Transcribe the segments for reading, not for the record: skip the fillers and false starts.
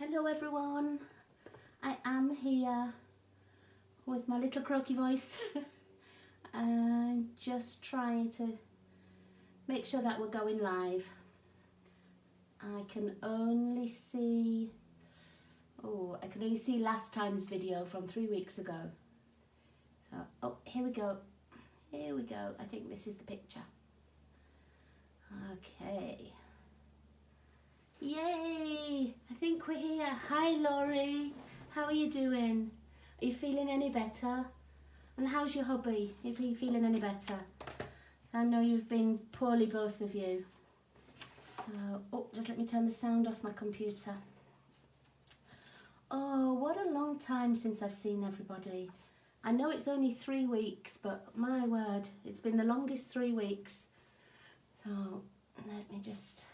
Hello everyone, I am here with my little croaky voice. I'm just trying to make sure that we're going live. I can only see last time's video from 3 weeks ago. So, oh, here we go. I think this is the picture. Okay. Yay! I think we're here. Hi Laurie, how are you doing? Are you feeling any better? And how's your hubby? Is he feeling any better? I know you've been poorly, both of you. Oh, just let me turn the sound off my computer. Oh, what a long time since I've seen everybody. I know it's only 3 weeks, but my word, it's been the longest 3 weeks. So let me just...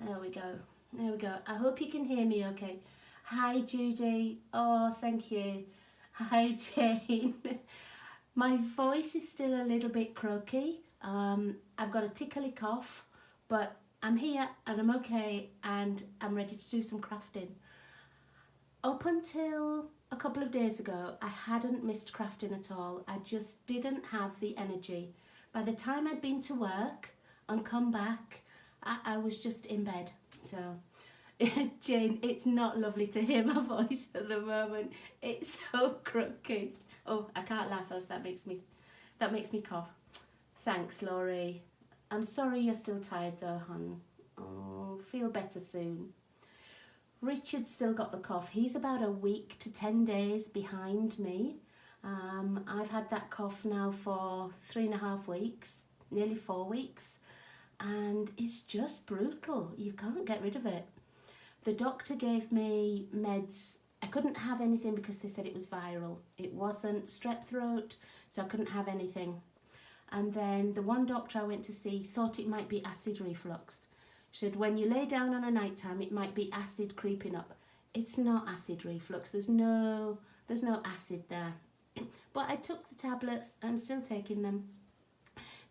There we go. I hope you can hear me okay. Hi Judy. Oh, thank you. Hi Jane. My voice is still a little bit croaky. I've got a tickly cough, but I'm here and I'm okay and I'm ready to do some crafting. Up until a couple of days ago, I hadn't missed crafting at all. I just didn't have the energy. By the time I'd been to work and come back, I was just in bed. So Jane, it's not lovely to hear my voice at the moment. It's so croaky. Oh, I can't laugh else that makes me cough. Thanks Laurie. I'm sorry you're still tired though, hon. Oh, feel better soon. Richard's still got the cough. He's about a week to 10 days behind me. I've had that cough now for 3.5 weeks, nearly 4 weeks. And it's just brutal. You can't get rid of it. The doctor gave me meds. I couldn't have anything because they said it was viral. It wasn't strep throat, so I couldn't have anything. And then the one doctor I went to see thought it might be acid reflux. She said, when you lay down on a night time, it might be acid creeping up. It's not acid reflux. There's no acid there. But I took the tablets. I'm still taking them.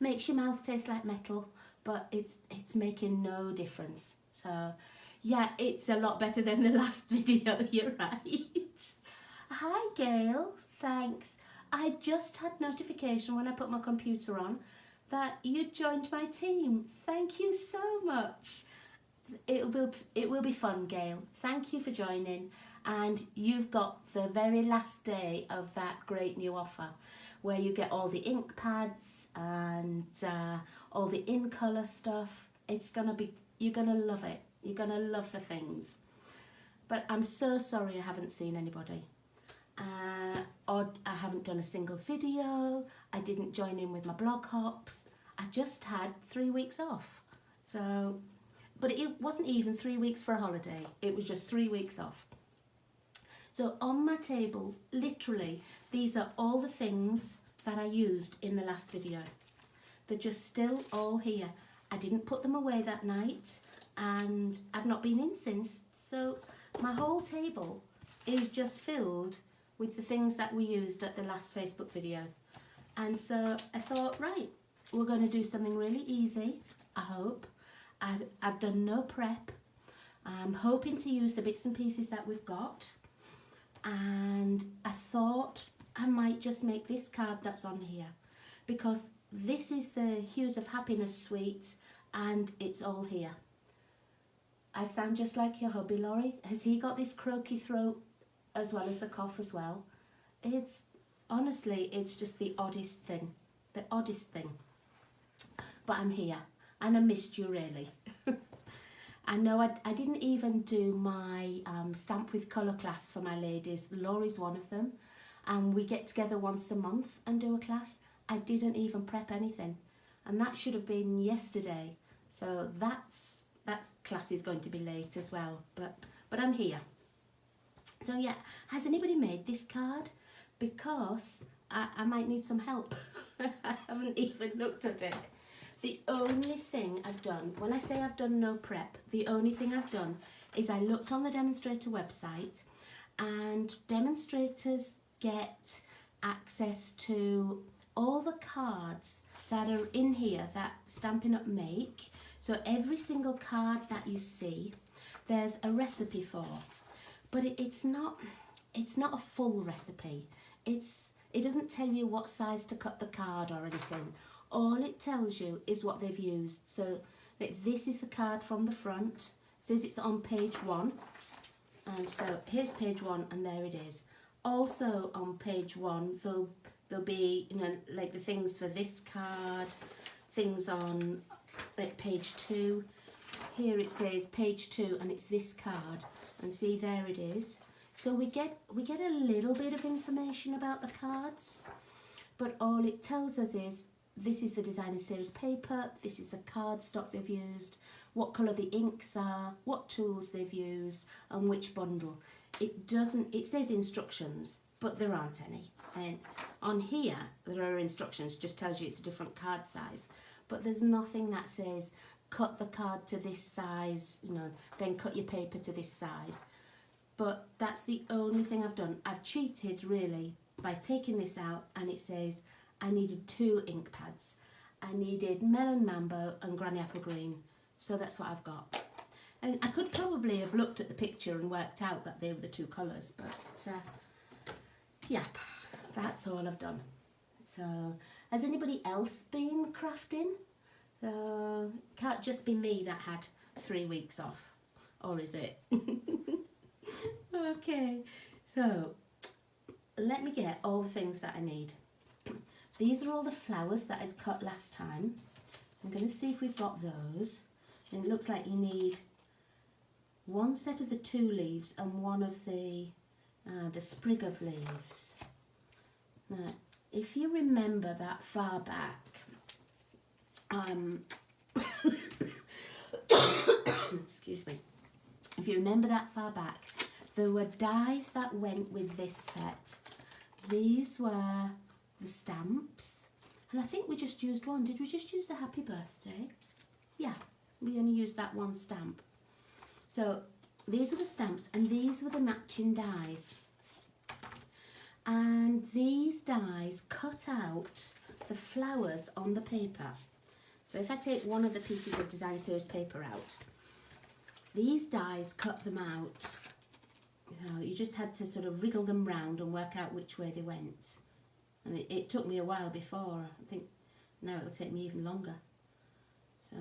Makes your mouth taste like metal. But it's making no difference. So yeah, it's a lot better than the last video, you're right. Hi Gail, thanks. I just had notification when I put my computer on that you joined my team. Thank you so much. It will be fun, Gail. Thank you for joining. And you've got the very last day of that great new offer, where you get all the ink pads and all the in colour stuff. You're gonna love it. You're gonna love the things. But I'm so sorry I haven't seen anybody. Or I haven't done a single video. I didn't join in with my blog hops. I just had 3 weeks off. So, but it wasn't even 3 weeks for a holiday. It was just 3 weeks off. So on my table, literally, these are all the things that I used in the last video. They're just still all here. I didn't put them away that night and I've not been in since. So my whole table is just filled with the things that we used at the last Facebook video. And so I thought, right, we're going to do something really easy, I hope. I've done no prep. I'm hoping to use the bits and pieces that we've got. And I thought I might just make this card that's on here, because this is the Hues of Happiness suite and it's all here. I sound just like your hubby, Laurie. Has he got this croaky throat as well as the cough as well? It's honestly, it's just the oddest thing. But I'm here and I missed you really. I know I didn't even do my stamp with colour class for my ladies. Laurie's one of them. And we get together once a month and do a class. I didn't even prep anything. And that should have been yesterday. So that class is going to be late as well. But I'm here. So yeah, has anybody made this card? Because I might need some help. I haven't even looked at it. The only thing I've done, when I say I've done no prep, the only thing I've done is I looked on the demonstrator website, and demonstrators get access to all the cards that are in here that Stampin' Up make. So every single card that you see, there's a recipe for, but it's not a full recipe. It doesn't tell you what size to cut the card or anything. All it tells you is what they've used. So this is the card from the front. It says it's on page 1. And so here's page 1 and there it is. Also on page 1 there'll be, you know, like the things for this card, things on like page 2. Here it says page 2 and it's this card. And see, there it is. So we get a little bit of information about the cards, but all it tells us is this is the designer series paper, this is the cardstock they've used, what colour the inks are, what tools they've used, and which bundle. It says instructions, but there aren't any. And on here, there are instructions, just tells you it's a different card size, but there's nothing that says cut the card to this size, you know, then cut your paper to this size. But that's the only thing I've done. I've cheated really by taking this out, and it says I needed 2 ink pads. I needed Melon Mambo and Granny Apple Green. So that's what I've got. And I could probably have looked at the picture and worked out that they were the 2 colours, but yep, that's all I've done. So has anybody else been crafting? Can't just be me that had 3 weeks off, or is it? Okay, so let me get all the things that I need. These are all the flowers that I'd cut last time. I'm going to see if we've got those. And it looks like you need 1 set of the 2 leaves and 1 of the sprig of leaves. Now, if you remember that far back, excuse me. If you remember that far back, there were dies that went with this set. These were the stamps, and I think we just used 1. Did we just use the happy birthday? Yeah, we only used that 1 stamp. So these were the stamps, and these were the matching dies. And these dies cut out the flowers on the paper. So if I take one of the pieces of designer series paper out, these dies cut them out. So you just had to sort of wriggle them round and work out which way they went. And it took me a while before. I think now it'll take me even longer. So,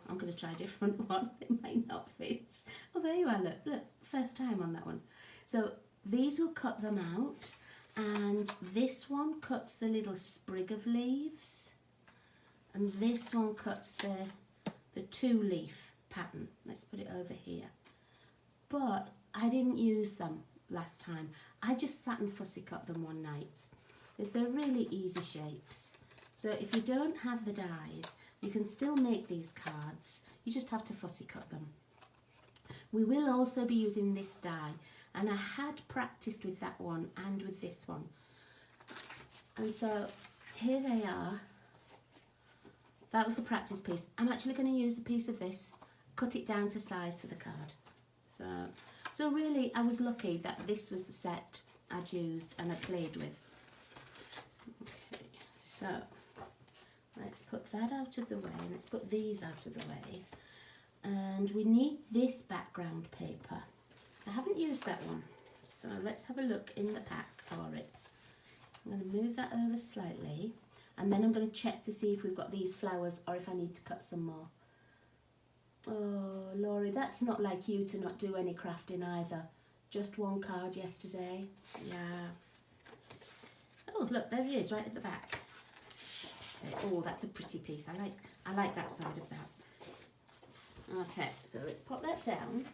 I'm going to try a different one. It might not fit. Oh, there you are. Look, first time on that one. So these will cut them out. And this one cuts the little sprig of leaves. And this one cuts the 2-leaf pattern. Let's put it over here. But I didn't use them last time. I just sat and fussy cut them one night, because they're really easy shapes. So if you don't have the dies, you can still make these cards. You just have to fussy cut them. We will also be using this die, and I had practiced with that one and with this one. And so here they are. That was the practice piece. I'm actually going to use a piece of this, cut it down to size for the card. So really, I was lucky that this was the set I'd used and I played with. Okay, so let's put that out of the way. Let's put these out of the way. And we need this background paper. I haven't used that one, so let's have a look in the pack for it. I'm going to move that over slightly, and then I'm going to check to see if we've got these flowers or if I need to cut some more. Oh, Laurie, that's not like you to not do any crafting either. Just 1 card yesterday. Yeah. Oh, look, there it is, right at the back. Okay. Oh, that's a pretty piece. I like that side of that. Okay, so let's pop that down.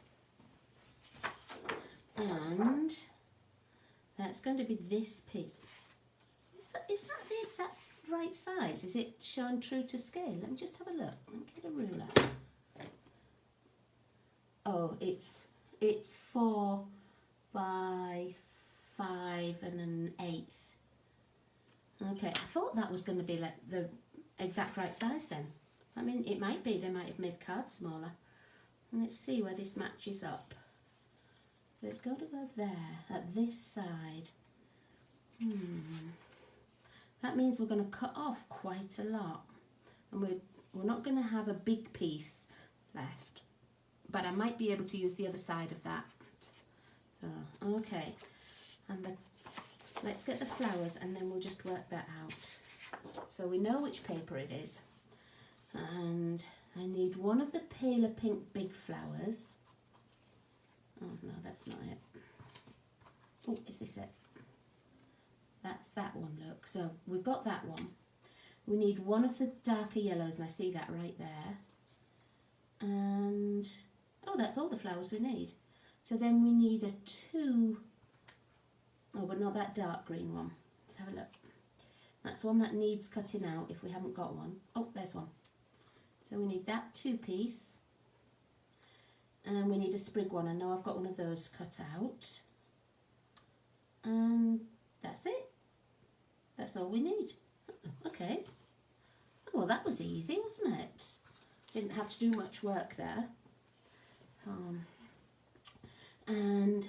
And that's going to be this piece. Is that the exact right size? Is it shown true to scale? Let me just have a look. Let me get a ruler. Oh, it's 4 by 5 1/8. Okay, I thought that was going to be like the exact right size then. I mean, it might be. They might have made the cards smaller. Let's see where this matches up. So it's got to go there, at this side. That means we're going to cut off quite a lot. And we're not going to have a big piece left. but I might be able to use the other side of that. So, okay, and let's get the flowers and then we'll just work that out. So we know which paper it is, and I need one of the paler pink big flowers. Oh no, that's not it. Oh, is this it? That's that one, look. So we've got that one. We need one of the darker yellows, and I see that right there. And, oh, that's all the flowers we need. So then we need a 2, oh, but not that dark green one. Let's have a look. That's one that needs cutting out if we haven't got one. Oh, there's one. So we need that 2-piece. And we need a sprig one. I know I've got one of those cut out. And that's it. That's all we need. Okay. Well, that was easy, wasn't it? Didn't have to do much work there. And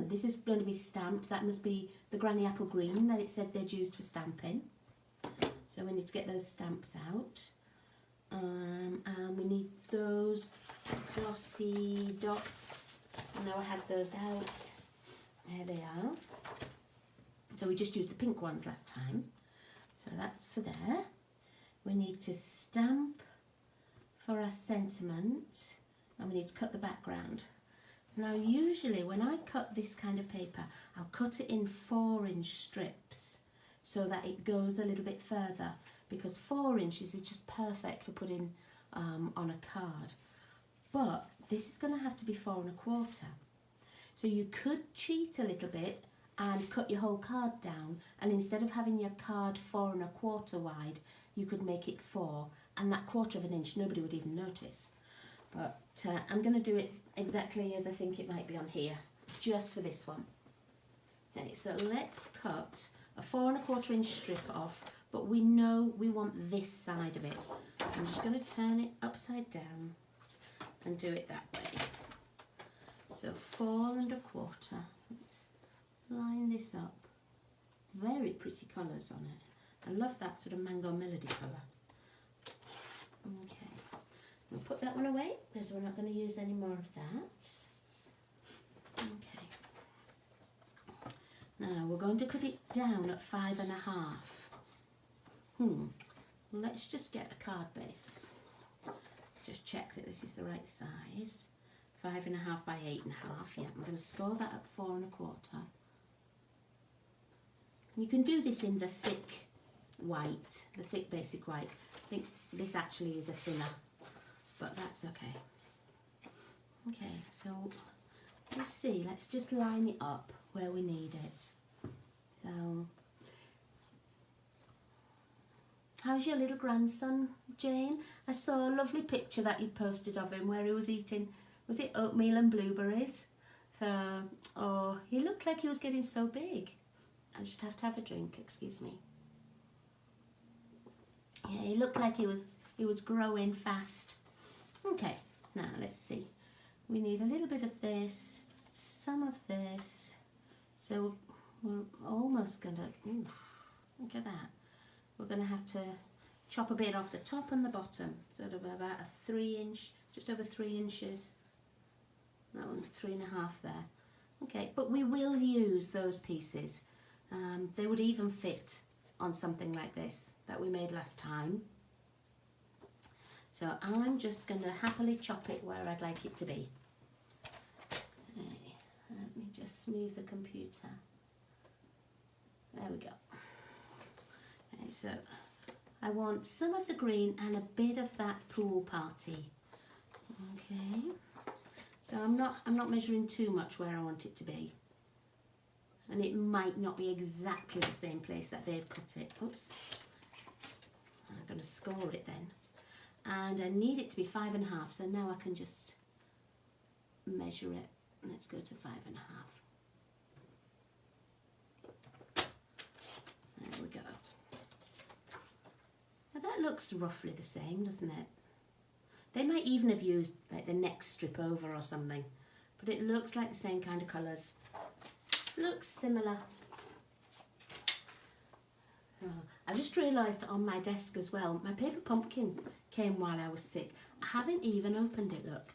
this is going to be stamped. That must be the Granny Apple Green that it said they'd used for stamping. So we need to get those stamps out. And we need those glossy dots. I know I had those out. There they are. So we just used the pink ones last time. So that's for there. We need to stamp for our sentiment, and we need to cut the background. Now usually when I cut this kind of paper, I'll cut it in 4-inch strips so that it goes a little bit further, because 4 inches is just perfect for putting on a card. But this is going to have to be 4 1/4. So you could cheat a little bit and cut your whole card down, and instead of having your card 4 1/4 wide, you could make it 4, and that 1/4 of an inch nobody would even notice. But I'm going to do it exactly as I think it might be on here, just for this one. Okay, so let's cut a 4 1/4 inch strip off, but we know we want this side of it. I'm just going to turn it upside down and do it that way. So 4 1/4. Let's line this up. Very pretty colours on it. I love that sort of mango melody colour. Okay, we'll put that one away because we're not going to use any more of that. Okay. Now we're going to cut it down at 5 1/2. Let's just get a card base. Just check that this is the right size. 5 1/2 by 8 1/2. Yeah, I'm going to score that at 4 1/4. You can do this in the thick white, the thick basic white. I think this actually is a thinner, but that's okay. Okay, so let's see, let's just line it up where we need it. So, how's your little grandson, Jane? I saw a lovely picture that you posted of him where he was eating, was it oatmeal and blueberries? So, oh, he looked like he was getting so big. I just have to have a drink, excuse me. Yeah, he looked like he was growing fast. Okay, now let's see. We need a little bit of this, some of this. So we're almost gonna, ooh, look at that. We're gonna have to chop a bit off the top and the bottom, sort of about a 3 inch, just over 3 inches. That one, 3 1/2 there. Okay, but we will use those pieces. They would even fit on something like this that we made last time. So I'm just going to happily chop it where I'd like it to be. Okay, let me just move the computer. There we go. Okay, so I want some of the green and a bit of that pool party. Okay, so I'm not measuring too much where I want it to be. And it might not be exactly the same place that they've cut it. Oops. I'm going to score it then. And I need it to be 5 1/2, so now I can just measure it. Let's go to 5 1/2. There we go. Now that looks roughly the same, doesn't it? They might even have used like the next strip over or something, but it looks like the same kind of colours. Looks similar. Oh, I just realised on my desk as well, my paper pumpkin came while I was sick. I haven't even opened it, look.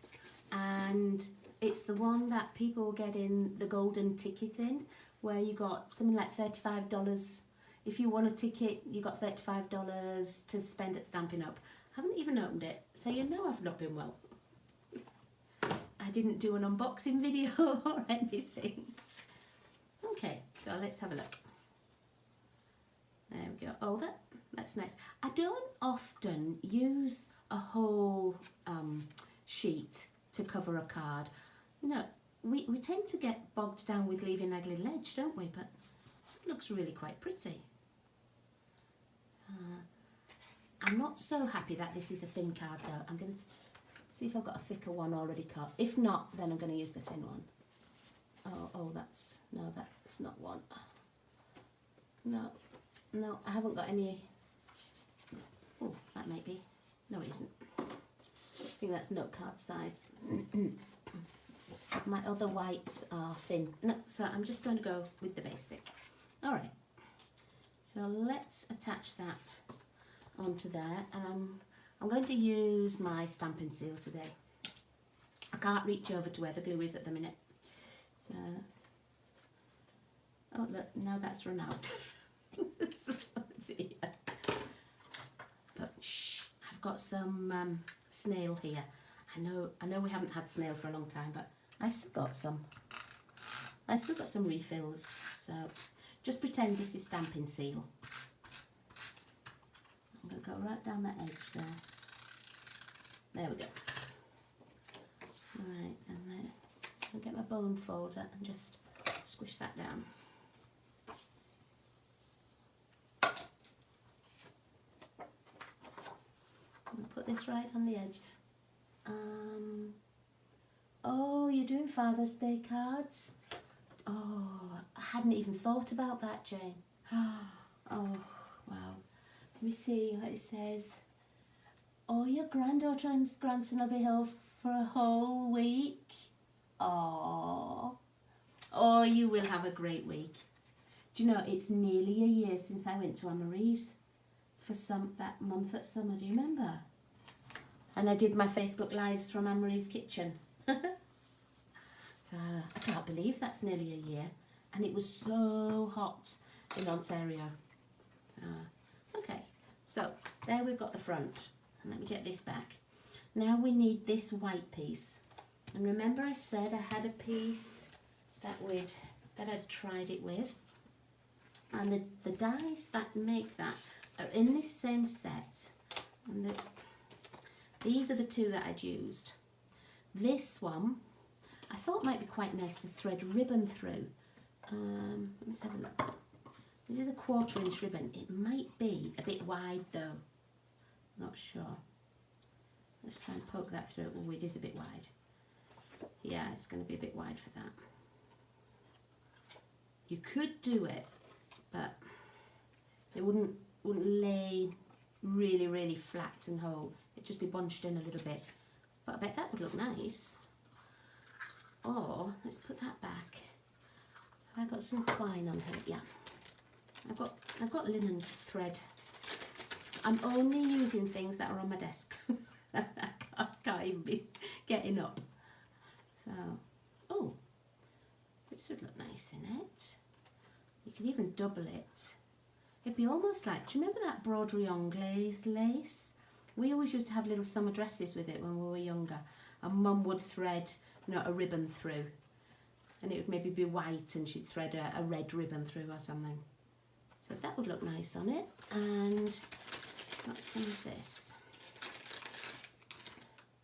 and it's the one that people get in the golden ticket in, where you got something like $35. If you want a ticket, you got $35 to spend at Stampin' Up. I haven't even opened it, so you know I've not been well. I didn't do an unboxing video or anything. Okay, so let's have a look. There we go. Oh, that's nice. I don't often use a whole sheet to cover a card. You know, we tend to get bogged down with leaving a little edge, don't we? But it looks really quite pretty. I'm not so happy that this is the thin card though. I'm going to see if I've got a thicker one already cut. If not, then I'm going to use the thin one. Oh, that's not one. No, I haven't got any. Oh, that might be. No, it isn't. I think that's note card size. My other whites are thin. No, so I'm just going to go with the basic. All right. So let's attach that onto there, and I'm going to use my stamping seal today. I can't reach over to where the glue is at the minute. So, oh look, now that's run out. But shh, I've got some snail here. I know we haven't had snail for a long time, but I've still got some. I've still got some refills. So just pretend this is stamping seal. I'm going to go right down that edge there. There we go. Right, and then I'll get my bone folder and just squish that down. I'll put this right on the edge. Oh, you're doing Father's Day cards? Oh, I hadn't even thought about that, Jane. Oh, wow. Let me see what it says. Oh, your granddaughter and grandson will be home for a whole week. Oh, you will have a great week. Do you know, it's nearly a year since I went to Anne-Marie's for that month at summer. Do you remember? And I did my Facebook Lives from Anne-Marie's kitchen. I can't believe that's nearly a year. And it was so hot in Ontario. Okay, so there we've got the front. And let me get this back. Now we need this white piece. And remember I said I had a piece that I'd tried it with. And the dies that make that are in this same set. And these are the two that I'd used. This one I thought might be quite nice to thread ribbon through. Let's have a look. This is a 1/4 inch ribbon. It might be a bit wide though. Not sure. Let's try and poke that through. Oh, it is a bit wide. Yeah, it's going to be a bit wide for that. You could do it, but it wouldn't lay really, really flat and whole. It'd just be bunched in a little bit. But I bet that would look nice. Or let's put that back. Have I got some twine on here? Yeah. I've got linen thread. I'm only using things that are on my desk. I can't even be getting up. So, oh, this would look nice in it. You could even double it. It'd be almost like, do you remember that broderie anglaise lace? We always used to have little summer dresses with it when we were younger. And Mum would thread, a ribbon through. And it would maybe be white and she'd thread a red ribbon through or something. So that would look nice on it. And got some of this.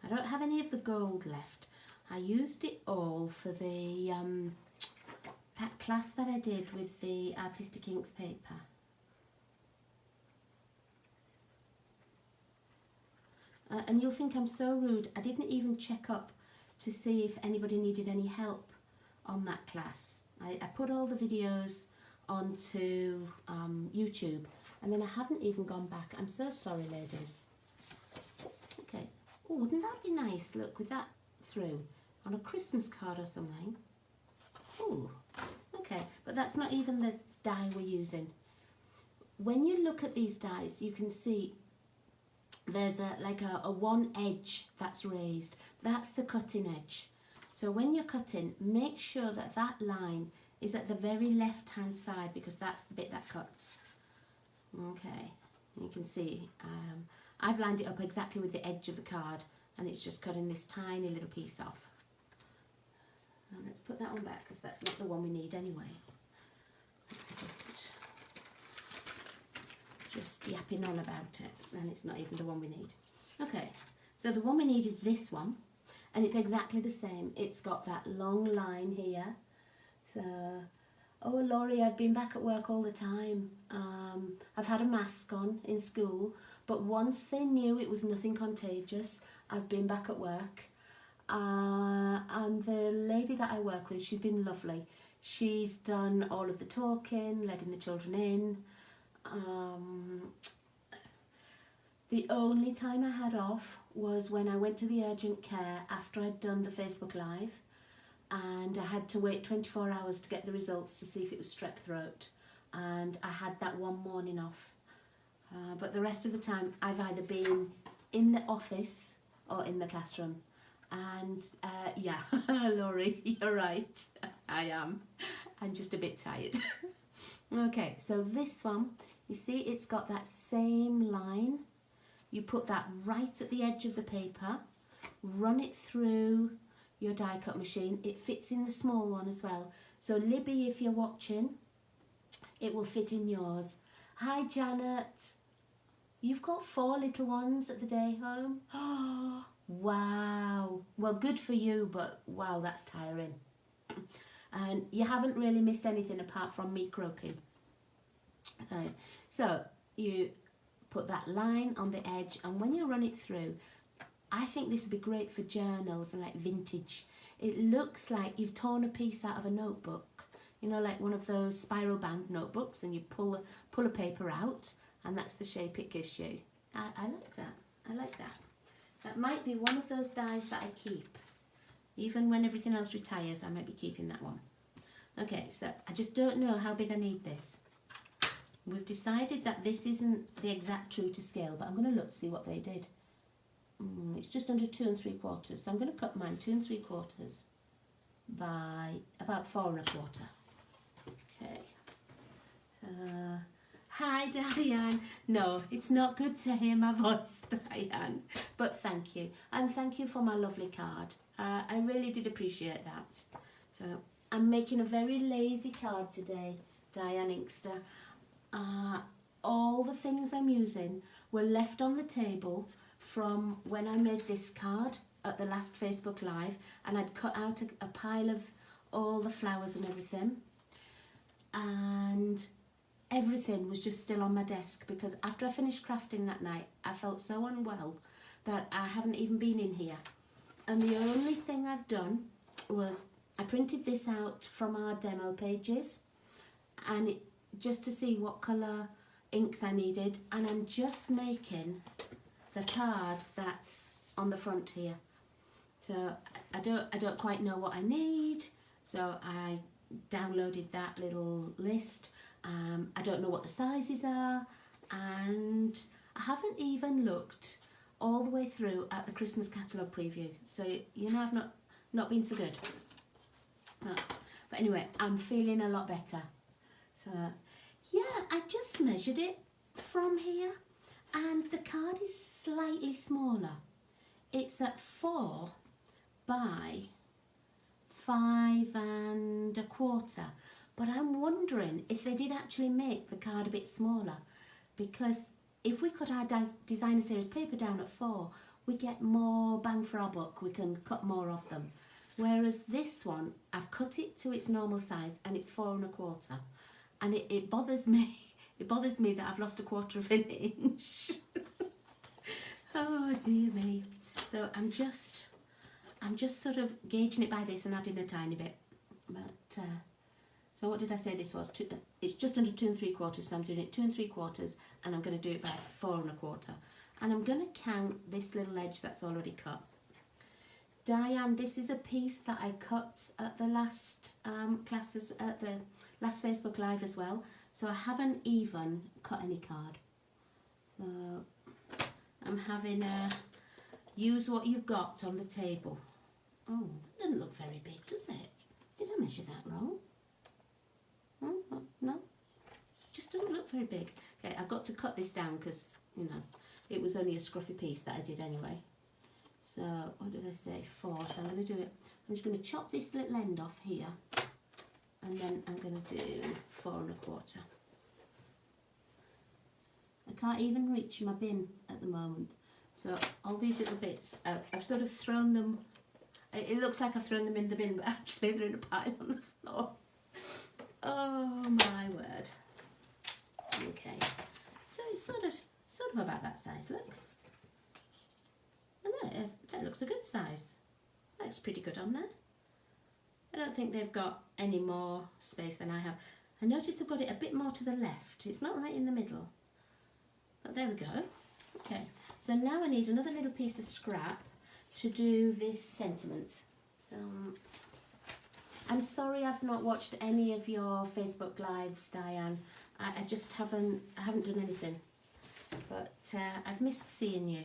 I don't have any of the gold left. I used it all for the that class that I did with the Artistic Inks paper. And you'll think I'm so rude. I didn't even check up to see if anybody needed any help on that class. I put all the videos onto YouTube, and then I haven't even gone back. I'm so sorry, ladies. Okay. Oh, wouldn't that be nice? Look, with that through on a Christmas card or something. Oh, okay. But that's not even the dye we're using. When you look at these dies, you can see there's like a one edge that's raised. That's the cutting edge. So when you're cutting, make sure that that line is at the very left hand side, because that's the bit that cuts. Okay, you can see I've lined it up exactly with the edge of the card, and it's just cutting this tiny little piece off. And let's put that one back, because that's not the one we need anyway. Just yapping on about it, and it's not even the one we need. Okay, so the one we need is this one, and it's exactly the same. It's got that long line here. So, oh Laurie, I've been back at work all the time. I've had a mask on in school, but once they knew it was nothing contagious, I've been back at work. And the lady that I work with, she's been lovely. She's done all of the talking, letting the children in. The only time I had off was when I went to the urgent care after I'd done the Facebook Live, and I had to wait 24 hours to get the results to see if it was strep throat, and I had that one morning off. But the rest of the time I've either been in the office or in the classroom. And yeah, Laurie, you're right, I am. I'm just a bit tired. Okay, so this one, you see it's got that same line. You put that right at the edge of the paper, run it through your die cut machine. It fits in the small one as well. So Libby, if you're watching, it will fit in yours. Hi Janet, you've got 4 little ones at the day home. Oh, wow. Well, good for you, but wow, that's tiring. And you haven't really missed anything apart from me croaking. Okay, so you put that line on the edge, and when you run it through, I think this would be great for journals and like vintage. It looks like you've torn a piece out of a notebook, you know, like one of those spiral bound notebooks, and you pull a paper out, and that's the shape it gives you. I like that. I like that. That might be one of those dies that I keep. Even when everything else retires, I might be keeping that one. Okay, so I just don't know how big I need this. We've decided that this isn't the exact true to scale, but I'm going to look to see what they did. It's just under 2 3/4, so I'm going to cut mine 2 3/4 by about 4 1/4. Okay. Hi Diane. No, it's not good to hear my voice, Diane, but thank you. And thank you for my lovely card. I really did appreciate that. So I'm making a very lazy card today, Diane Inkster. All the things I'm using were left on the table from when I made this card at the last Facebook Live, and I'd cut out a pile of all the flowers and everything, and everything was just still on my desk, because after I finished crafting that night I felt so unwell that I haven't even been in here. And the only thing I've done was I printed this out from our demo pages, and just to see what colour inks I needed, and I'm just making the card that's on the front here. So I don't quite know what I need, so I downloaded that little list. I don't know what the sizes are, and I haven't even looked all the way through at the Christmas catalogue preview, so you know I've not been so good. But anyway, I'm feeling a lot better. So yeah, I just measured it from here, and the card is slightly smaller. It's at 4 by 5 1/4, but I'm wondering if they did actually make the card a bit smaller, because if we cut our designer series paper down at 4, we get more bang for our buck. We can cut more of them. Whereas this one, I've cut it to its normal size, and it's 4 1/4, and it bothers me. It bothers me that I've lost 1/4 of an inch. Oh dear me. So I'm just sort of gauging it by this and adding a tiny bit. But so what did I say this was? It's just under 2 3/4, so I'm doing it 2 3/4, and I'm going to do it by 4 1/4. And I'm going to count this little edge that's already cut. Diane, this is a piece that I cut at the last classes, at the last Facebook Live as well. So I haven't even cut any card. So I'm having a use what you've got on the table. Oh, it doesn't look very big, does it? Did I measure that wrong? No, just doesn't look very big. Okay, I've got to cut this down because, you know, it was only a scruffy piece that I did anyway. So, what did I say? 4. So I'm going to do it. I'm just going to chop this little end off here. And then I'm going to do 4 1/4. I can't even reach my bin at the moment. So all these little bits, I've sort of thrown them. It looks like I've thrown them in the bin, but actually they're in a pile on the floor. Oh my word. Okay. So it's sort of about that size, look. And that looks a good size. That's pretty good on there. I don't think they've got any more space than I have. I noticed they've got it a bit more to the left. It's not right in the middle. But there we go. Okay, so now I need another little piece of scrap to do this sentiment. I'm sorry I've not watched any of your Facebook lives, Diane. I just haven't done anything. But I've missed seeing you.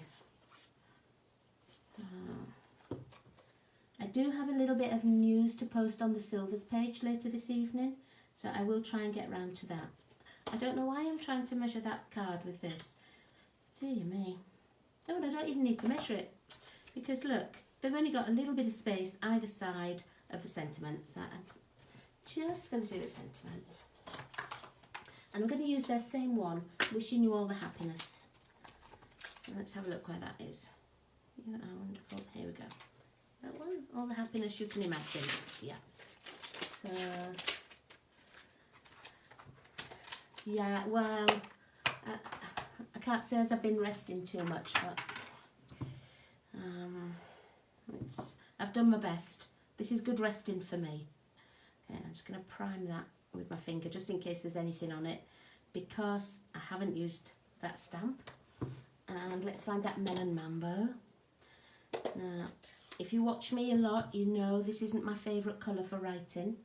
I do have a little bit of news to post on the Silvers page later this evening, so I will try and get round to that. I don't know why I'm trying to measure that card with this. Dear me. Oh, and I don't even need to measure it, because look, they've only got a little bit of space either side of the sentiment, so I'm just going to do the sentiment. And I'm going to use their same one, wishing you all the happiness. Let's have a look where that is. You are wonderful. Here we go. That one, all the happiness you can imagine. Yeah. Yeah, well, I can't say as I've been resting too much, but I've done my best. This is good resting for me. Okay, I'm just going to prime that with my finger just in case there's anything on it, because I haven't used that stamp. And let's find that Melon Mambo. Now, if you watch me a lot, you know this isn't my favourite colour for writing.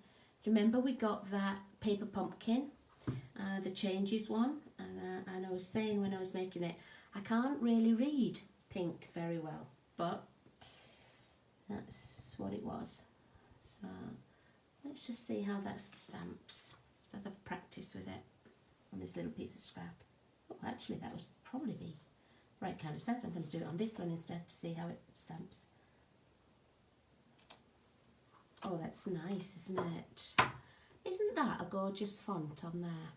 Remember we got that paper pumpkin, the changes one, and I was saying when I was making it, I can't really read pink very well, but that's what it was. So let's just see how that stamps, just as I've practiced with it on this little piece of scrap. Oh, actually that was probably the right kind of stamp. I'm going to do it on this one instead to see how it stamps. Oh, that's nice, isn't it? Isn't that a gorgeous font on there?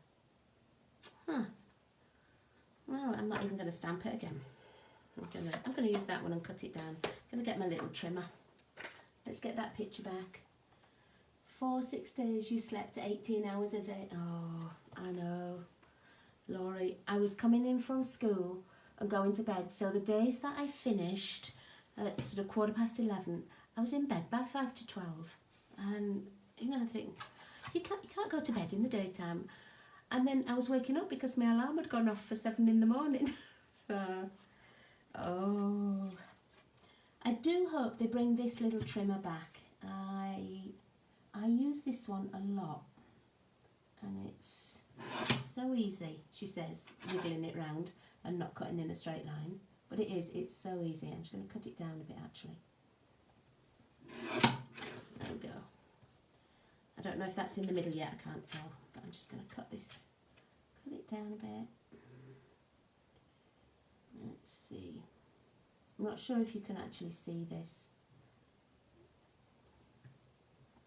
Huh. Well, I'm not even going to stamp it again. I'm going to use that one and cut it down. I'm going to get my little trimmer. Let's get that picture back. 4 6 days you slept 18 hours a day. Oh, I know. Laurie, I was coming in from school and going to bed. So the days that I finished at sort of 11:15, I was in bed by 5 to 12. And, you know, I think, you can't go to bed in the daytime. And then I was waking up because my alarm had gone off for 7 in the morning. So, oh. I do hope they bring this little trimmer back. I use this one a lot. And it's so easy, she says, wiggling it round and not cutting in a straight line. But it is, it's so easy. I'm just going to cut it down a bit, actually. There we go. I don't know if that's in the middle yet, I can't tell. But I'm just going to cut it down a bit. Let's see. I'm not sure if you can actually see this.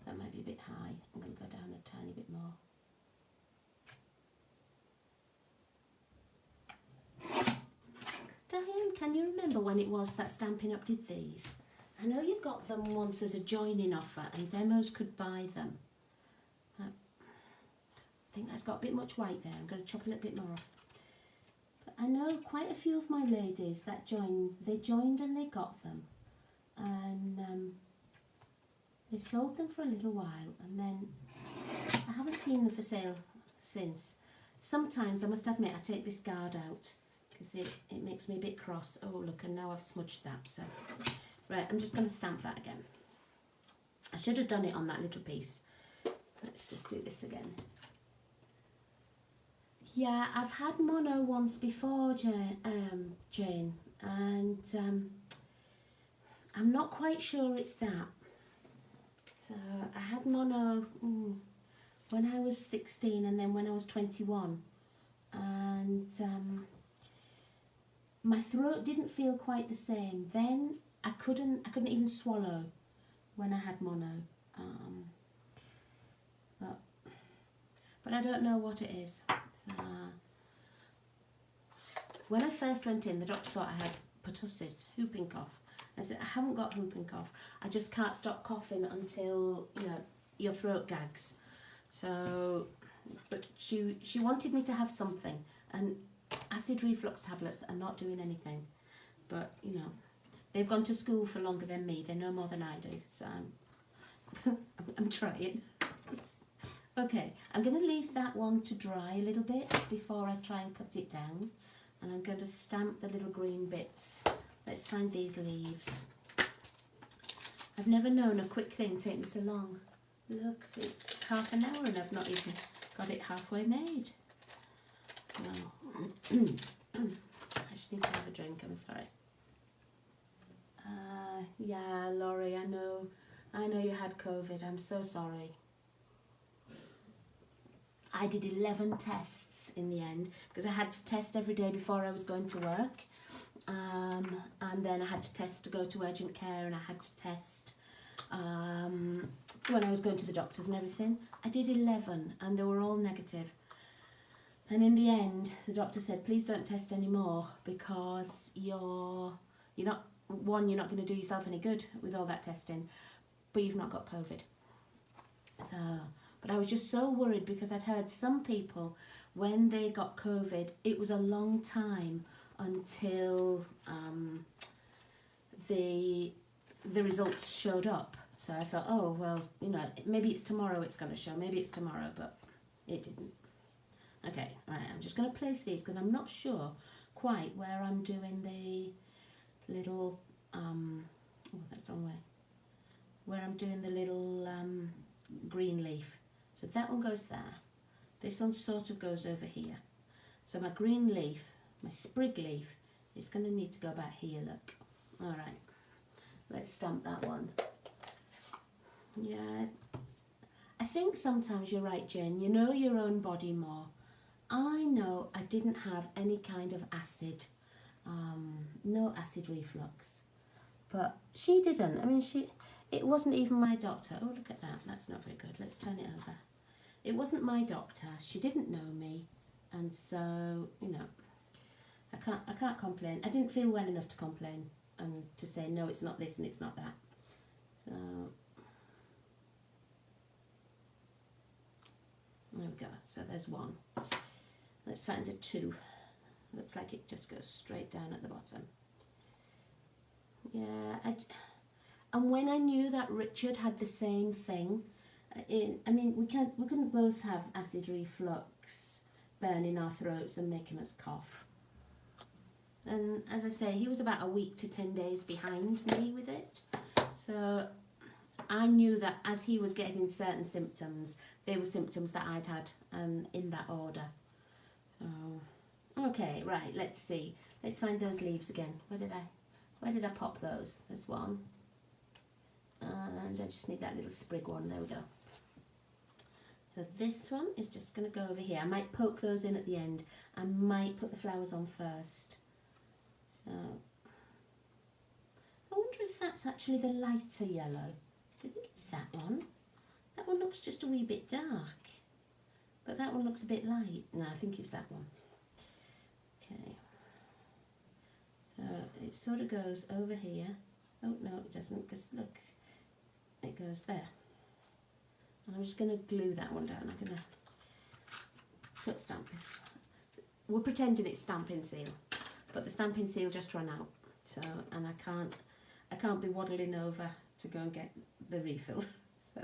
That might be a bit high. I'm going to go down a tiny bit more. Diane, can you remember when it was that Stampin' Up did these? I know you got them once as a joining offer and demos could buy them. I think that's got a bit much white there. I'm going to chop a little bit more off. But I know quite a few of my ladies that joined, they joined and they got them. And they sold them for a little while and then I haven't seen them for sale since. Sometimes, I must admit, I take this guard out because it makes me a bit cross. Oh look, and now I've smudged that. So right, I'm just going to stamp that again. I should have done it on that little piece. Let's just do this again. Yeah, I've had mono once before, Jane. and I'm not quite sure it's that. So I had mono when I was 16 and then when I was 21, and my throat didn't feel quite the same. Then I couldn't even swallow when I had mono. But I don't know what it is. When I first went in, the doctor thought I had pertussis, whooping cough. I said, I haven't got whooping cough. I just can't stop coughing until, you know, your throat gags. So, but she wanted me to have something, and acid reflux tablets are not doing anything. But, you know, they've gone to school for longer than me. They know more than I do, so I'm trying. Okay, I'm going to leave that one to dry a little bit before I try and cut it down. And I'm going to stamp the little green bits. Let's find these leaves. I've never known a quick thing take me so long. Look, it's half an hour and I've not even got it halfway made. No. I just need to have a drink, I'm sorry. Yeah, Laurie, I know you had COVID. I'm so sorry. I did 11 tests in the end because I had to test every day before I was going to work, and then I had to test to go to urgent care, and I had to test when I was going to the doctors and everything. I did 11 and they were all negative, and in the end the doctor said, please don't test anymore because you're not going to do yourself any good with all that testing, but you've not got COVID. So, but I was just so worried because I'd heard some people, when they got COVID, it was a long time until the results showed up. So I thought, oh, well, you know, maybe it's tomorrow it's going to show. Maybe it's tomorrow, but it didn't. Okay, right, I'm just going to place these because I'm not sure quite where I'm doing the little, oh, that's the wrong way. Where I'm doing the little green leaf. So that one goes there. This one sort of goes over here. So my green leaf, my sprig leaf, is going to need to go back here, look. All right, let's stamp that one. Yeah, I think sometimes you're right, Jane. You know your own body more. I know I didn't have any kind of acid, no acid reflux. But she didn't. I mean, it wasn't even my doctor. Oh, look at that. That's not very good. Let's turn it over. It wasn't my doctor. She didn't know me. And so, you know, I can't complain. I didn't feel well enough to complain and to say, no, it's not this and it's not that. So, there we go. So there's one. Let's find the two. Looks like it just goes straight down at the bottom. Yeah, and when I knew that Richard had the same thing, I mean, we couldn't both have acid reflux burning our throats and making us cough. And as I say, he was about a week to 10 days behind me with it. So I knew that as he was getting certain symptoms, they were symptoms that I'd had, in that order. So, okay, right, let's see. Let's find those leaves again. Where did I pop those? There's one. And I just need that little sprig one. There we go. So this one is just going to go over here. I might poke those in at the end. I might put the flowers on first. So I wonder if that's actually the lighter yellow. I think it's that one. That one looks just a wee bit dark. But that one looks a bit light. No, I think it's that one. Okay. So it sort of goes over here. Oh, no, it doesn't, because look, it goes there. And I'm just going to glue that one down. I'm going to put stamping. We're pretending it's stamping seal, but the stamping seal just ran out. So, and I can't be waddling over to go and get the refill. So,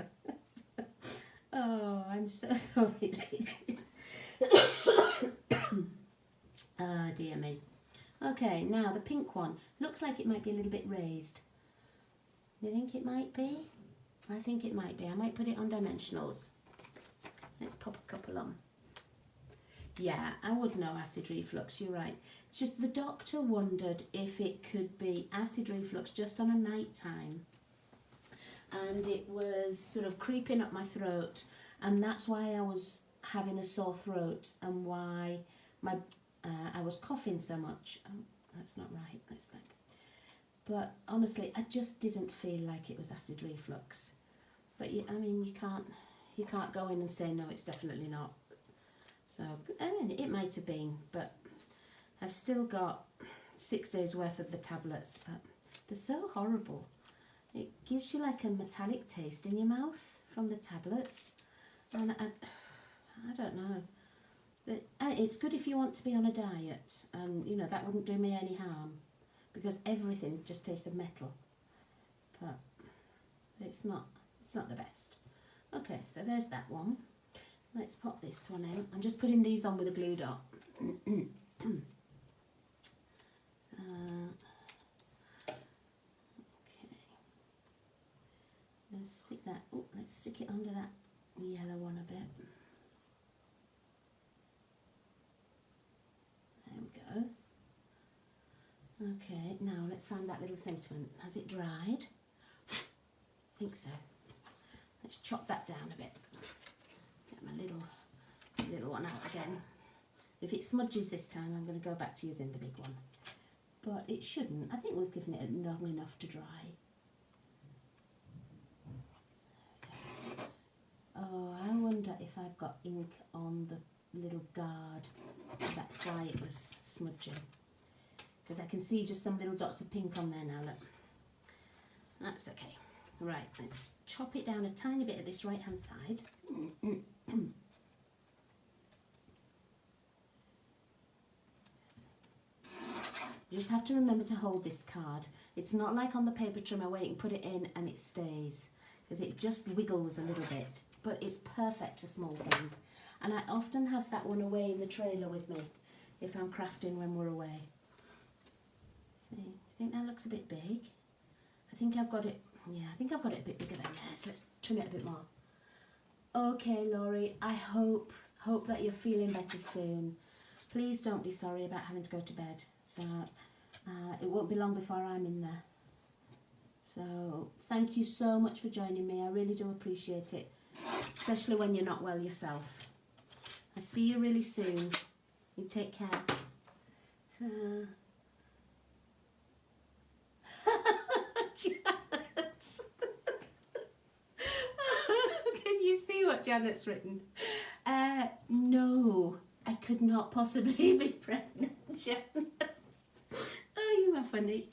oh, I'm so sorry, ladies. Oh, dear me. Okay, now the pink one. Looks like it might be a little bit raised. You think it might be? I think it might be. I might put it on dimensionals. Let's pop a couple on. Yeah, I would know acid reflux, you're right. It's just the doctor wondered if it could be acid reflux just on a night time. And it was sort of creeping up my throat, and that's why I was having a sore throat and why my I was coughing so much. Oh, that's not right. That's like, but honestly, I just didn't feel like it was acid reflux. But I mean, you can't go in and say no, it's definitely not. So I mean, it might have been, but I've still got 6 days worth of the tablets. But they're so horrible. It gives you like a metallic taste in your mouth from the tablets, and I don't know. It's good if you want to be on a diet, and you know that wouldn't do me any harm, because everything just tastes of metal. But it's not the best. Okay, so there's that one. Let's pop this one in. I'm just putting these on with a glue dot. Let's stick that. Oh, let's stick it under that yellow one a bit. There we go. Okay, now let's find that little sentiment. Has it dried? I think so. Let's chop that down a bit. Get my little one out again. If it smudges this time, I'm going to go back to using the big one. But it shouldn't. I think we've given it long enough to dry. Oh, I wonder if I've got ink on the little guard. That's why it was smudging. Because I can see just some little dots of pink on there now, look. That's okay. Right, let's chop it down a tiny bit at this right hand side. You just have to remember to hold this card. It's not like on the paper trimmer where you can put it in and it stays, because it just wiggles a little bit. But it's perfect for small things. And I often have that one away in the trailer with me if I'm crafting when we're away. See, do you think that looks a bit big? I think I've got it, yeah, I think I've got it a bit bigger than this. Let's trim it a bit more. Okay, Laurie, I hope that you're feeling better soon. Please don't be sorry about having to go to bed. So it won't be long before I'm in there. So thank you so much for joining me. I really do appreciate it, especially when you're not well yourself. I'll see you really soon. You take care. So, Janet. Can you see what Janet's written? No, I could not possibly be pregnant, Janet. Oh, you are funny.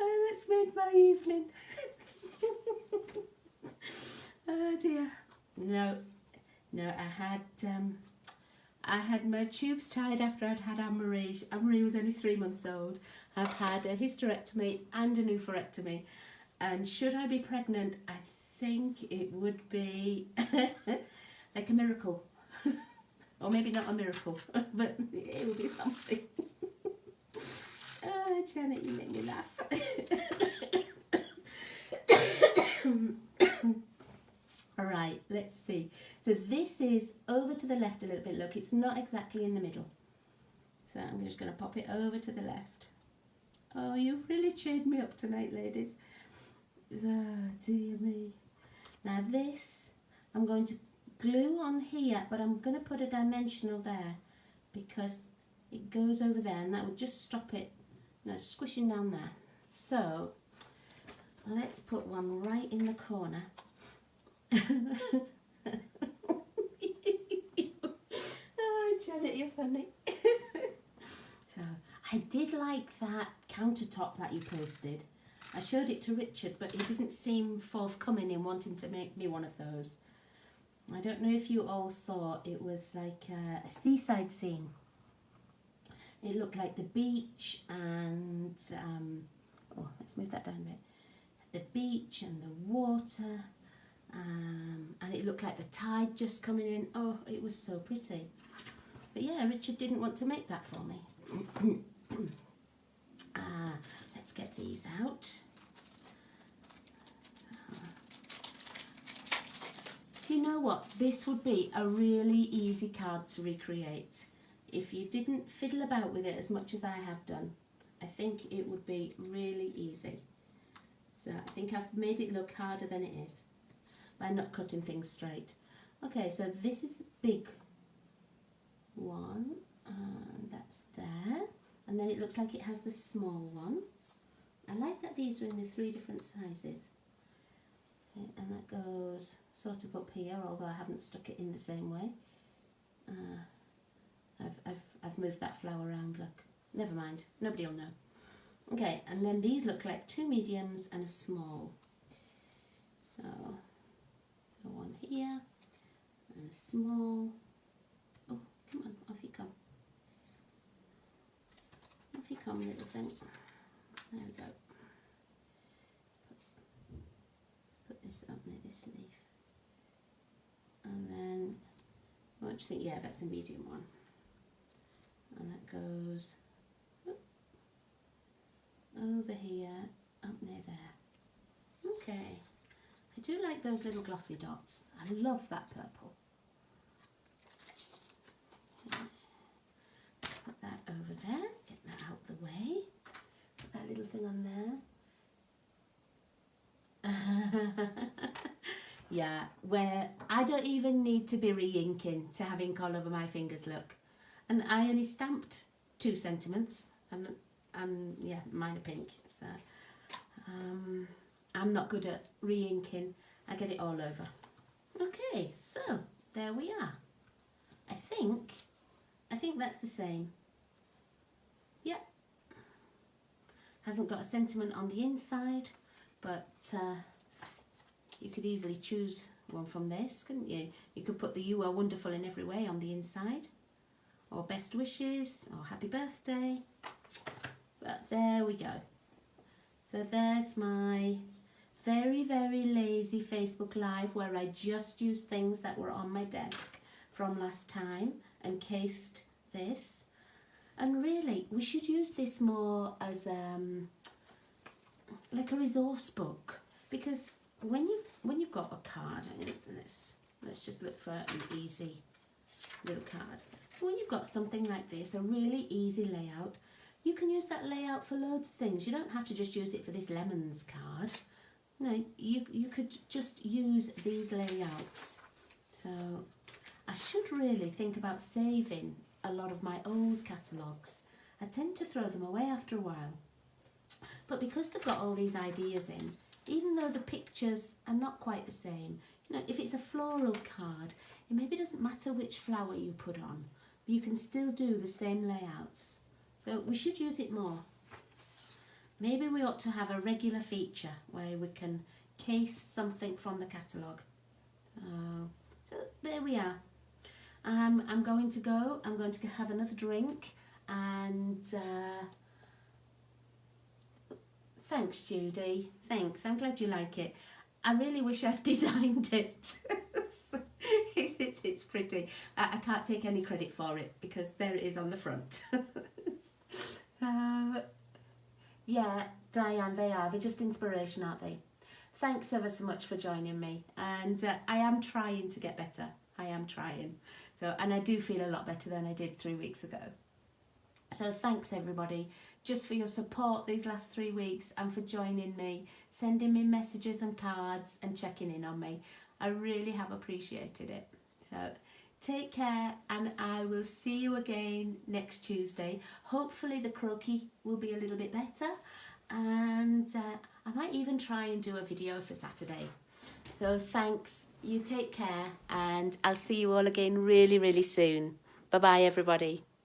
Oh, that's made my evening. Oh dear. No, I had my tubes tied after I'd had Anne-Marie. Anne-Marie was only 3 months old. I've had a hysterectomy and an oophorectomy. And should I be pregnant, I think it would be like a miracle. Or maybe not a miracle, but it would be something. Oh, Janet, you make me laugh. All right, let's see. So this is over to the left a little bit. Look, it's not exactly in the middle. So I'm just going to pop it over to the left. Oh, you've really cheered me up tonight, ladies. Oh, dear me. Now this, I'm going to glue on here, but I'm going to put a dimensional there because it goes over there and that would just stop it, you know, squishing down there. So let's put one right in the corner. Oh, Janet, you're funny. So I did like that countertop that you posted. I showed it to Richard, but he didn't seem forthcoming in wanting to make me one of those. I don't know if you all saw, it was like a seaside scene. It looked like the beach and, oh, let's move that down a bit. The beach and the water, and it looked like the tide just coming in. Oh, it was so pretty. But yeah, Richard didn't want to make that for me. Let's get these out. You know know what? This would be a really easy card to recreate. If you didn't fiddle about with it as much as I have done, I think it would be really easy. So I think I've made it look harder than it is by not cutting things straight. Okay, so this is the big one, and that's there. And then it looks like it has the small one. I like that these are in the 3 different sizes. Okay, and that goes sort of up here, although I haven't stuck it in the same way. I've moved that flower around, look. Never mind, nobody will know. Okay, and then these look like 2 mediums and a small. So one here and a small. Oh, come on, off you come. Off you come, little thing. There we go. Put this up near this leaf. And then, what do you think? Yeah, that's the medium one. And that goes over here, up near there. Okay. I do like those little glossy dots. I love that purple. Okay. Put that over there, get that out the way. Put that little thing on there. Yeah, where I don't even need to be re-inking to have ink all over my fingers, look. And I only stamped 2 sentiments, and yeah, mine are pink. So I'm not good at re-inking. I get it all over. Okay, so there we are. I think that's the same. Yep. Hasn't got a sentiment on the inside, but you could easily choose one from this, couldn't you? You could put the "You are wonderful in every way" on the inside, or best wishes, or happy birthday. But there we go. So there's my very, very lazy Facebook Live where I just used things that were on my desk from last time and cased this. And really, we should use this more as like a resource book, because when you've got a card, let's just look for an easy little card. When you've got something like this, a really easy layout, you can use that layout for loads of things. You don't have to just use it for this lemons card. No, you could just use these layouts. So I should really think about saving a lot of my old catalogues. I tend to throw them away after a while. But because they've got all these ideas in, even though the pictures are not quite the same, you know, if it's a floral card, it maybe doesn't matter which flower you put on. You can still do the same layouts. So we should use it more. Maybe we ought to have a regular feature where we can case something from the catalogue. So there we are. I'm going to go. I'm going to have another drink. And thanks, Judy. Thanks. I'm glad you like it. I really wish I'd designed it. It's pretty. I can't take any credit for it because there it is on the front. Yeah, Diane, they are. They're just inspiration, aren't they? Thanks ever so much for joining me. And I am trying to get better. I am trying. So, and I do feel a lot better than I did 3 weeks ago. So thanks everybody just for your support these last 3 weeks and for joining me, sending me messages and cards and checking in on me. I really have appreciated it. So take care, and I will see you again next Tuesday. Hopefully the croaky will be a little bit better, and I might even try and do a video for Saturday. So thanks, you take care, and I'll see you all again really, really soon. Bye bye everybody.